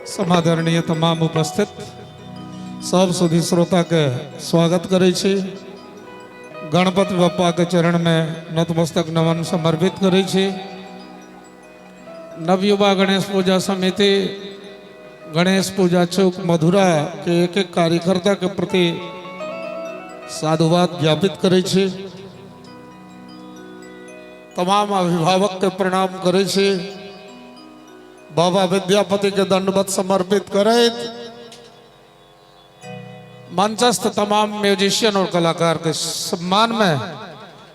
समादरणीय तमाम उपस्थित सब सुधी श्रोता के स्वागत करे छी। गणपति बप्पा के चरण में नतमस्तक नमन समर्पित करे छी। नवयुवा गणेश पूजा समिति गणेश पूजा चौक मधुरा के एक एक कार्यकर्ता के प्रति साधुवाद ज्ञापित करे छी। तमाम अभिभावक के प्रणाम करे छी। बाबा विद्यापति के दंडवत समर्पित करे। मंचस्थ तमाम म्यूजिशियन और कलाकार के सम्मान में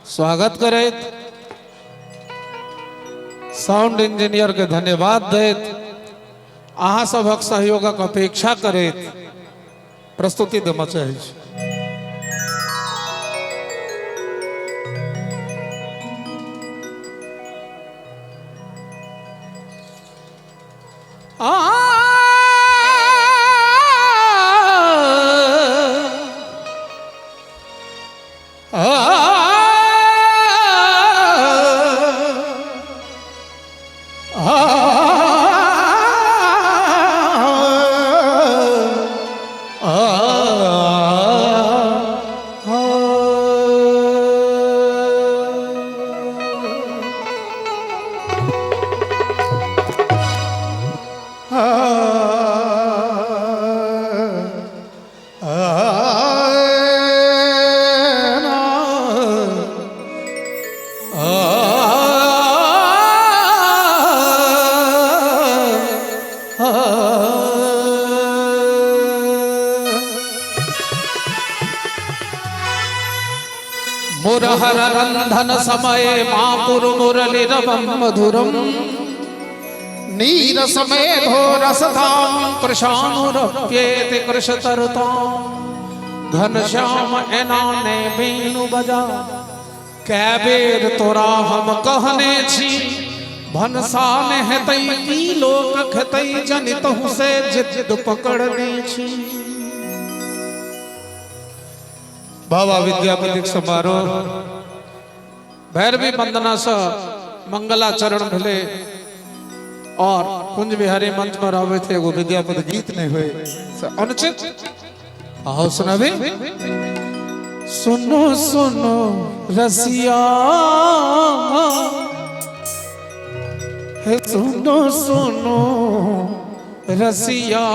स्वागत करे। साउंड इंजीनियर के धन्यवाद देत। अहाँ सबक सहयोगक अपेक्षा करे। प्रस्तुति देम चाहे छी। मुरहर रंधन समय मापुर मुरली रवम मधुरम नीर समय घोरसधाम प्रशानुरप्येति कृशतरुताम घनश्याम एनाने बीनु बजा कैबेर तोरा हम कहने छी भनसाने हेतई की लोक खतई जनितहु से जिद पकड़ने छी। बाबा विद्यापति समारोह भैरवी वंदना से मंगलाचरण भले और कुंज बिहारी मंच पर आवे थे वो विद्यापति गीत नहीं हुए अनुचित आओ सुनावे। सुनो सुनो रसिया है सुनो सुनो रसिया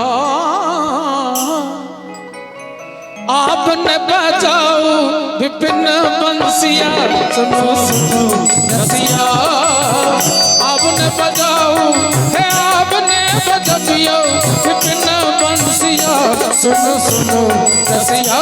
आपने बजाओ विपिन बंसिया। सुनो सुनो रसिया आपने बजाओ है आपने बजाओ विपिन बंसिया। सुनो सुनो रसिया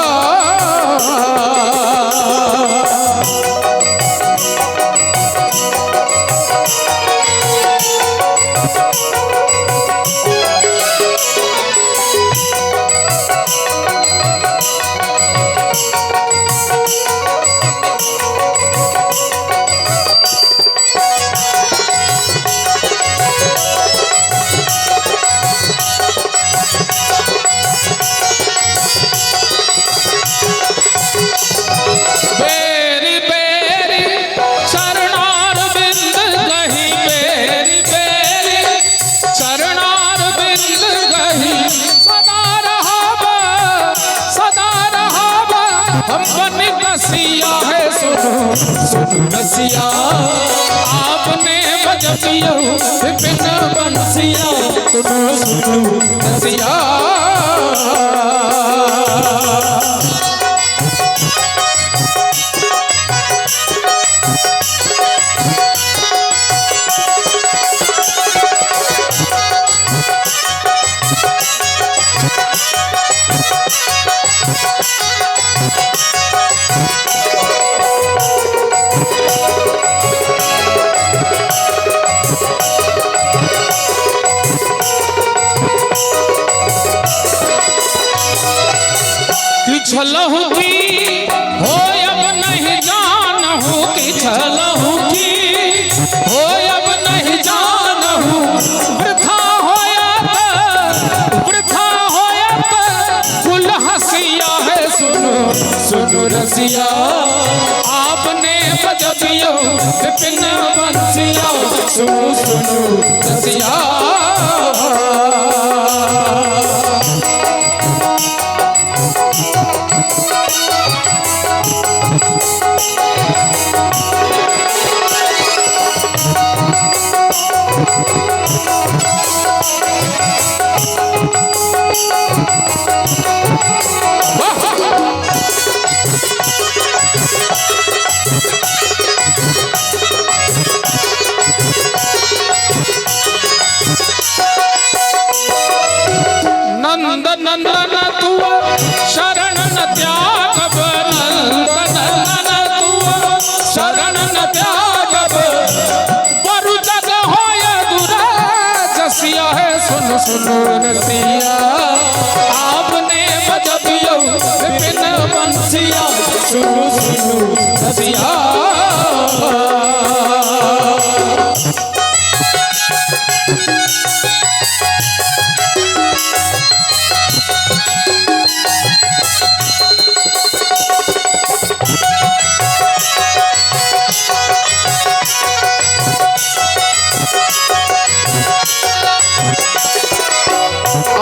रसिया आपने बजबियो विपिन बंसिया। सुनो सुनो रसिया छलहु की हो अब नहीं जानहु कि छलहु की हो अब नहीं जानहु वृथा होया कुल हसिया है। सुनो सुनो रसिया आपने बजबियो विपिन बंसिया। सुनो सुनो रसिया नंद नंदन तू शरण न त्यागब, नंद नंदन तू शरण न त्यागब, बरु जग होय दुराजसिया है। सुन सुन रसिया आपने बजबियो बिन बंसिया, सुन सुन रसिया।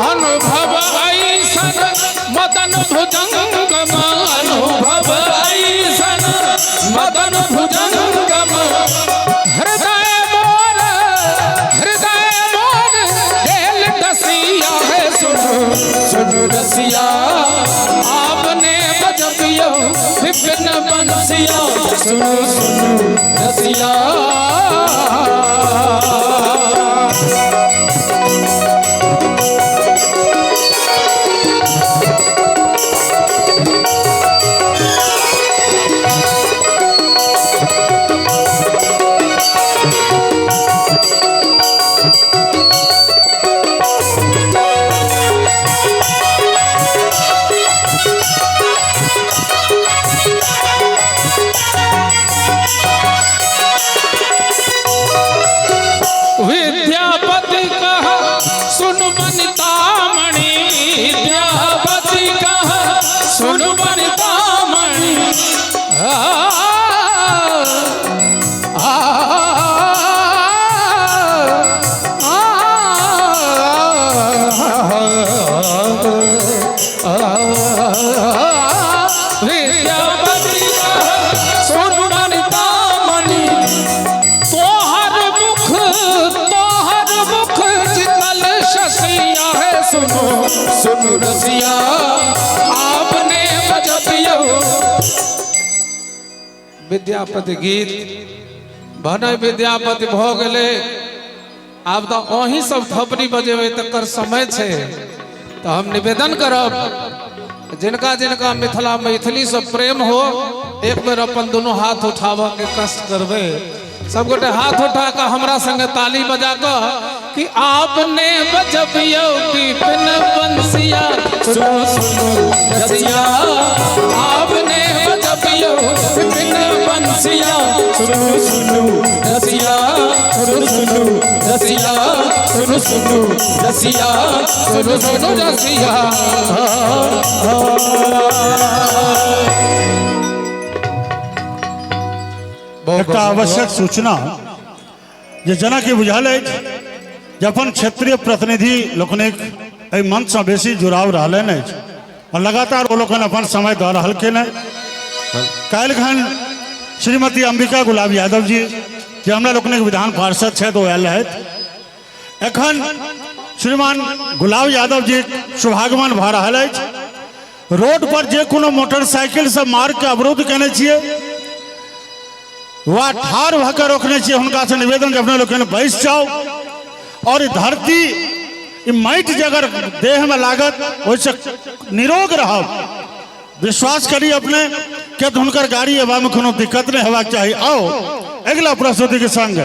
अनुभव ऐसन मदन भुजंगम, अनुभव ऐसन मदन भुजंगम, हृदय मोर हेल डसिया है। सुनो सुनो रसिया आपने बजबियो विपिन बंसिया, सुनो सुनो रसिया। विद्यापति कहा सुन बनितामणि, विद्यापति कहा सुन बनितामणि, विद्यापति कहा सुन बनितामणि, तोहर मुख जितल शसिया है। सुनो सुनो रसिया आपने बजबियो। विद्यापति गीत बने विद्यापति भ गए, आब तो अही सब थपड़ी बजेबे तकर समय छे। तो हम निवेदन करब जिनका जिनका मिथिला मैथिली से प्रेम हो, एक बेर अपन दोनों हाथ उठावा के कष्ट करबे। सब गोटे हाथ उठा कर हमरा संगे ताली बजा कर कि आपने बजबियो विपिन बंसिया, सुनो सुनो रसिया आपने बजबियो विपिन बंसिया, सुनो सुनो रसिया, सुनो सुनो रसिया, सुनो सुनो रसिया, सुनो सुनो रसिया। एक आवश्यक सूचना जे जना कि बुझल है, जखन क्षेत्रीय प्रतिनिधि लोकनिक मंच से बेसी जुड़ाव रहलन और लगातार वो लोगन अपन समय दऽ रहलखिन। काल्हिखन श्रीमती अंबिका गुलाब यादव जी जे हमरा लोकनिक विधान पार्षद छथि ओ आयल रहथि। एखन श्रीमान गुलाब यादव जी शुभागमन भऽ रहल अछि। रोड पर जे कोनो मोटरसाइकिल से मार्ग के अवरोध केने छियै वह ठाड़ भकर रोकने चाहिए। हुनका से निवेदन कि अपने लोग बैस जाओ और धरती माटि जे अगर देह में लागत वैसे निरोग रहो, विश्वास करिए अपने कि हुनकर गाड़ी एवा में कोनो दिक्कत नहीं होबाक चाहिए। आओ अगला प्रस्तुति के संग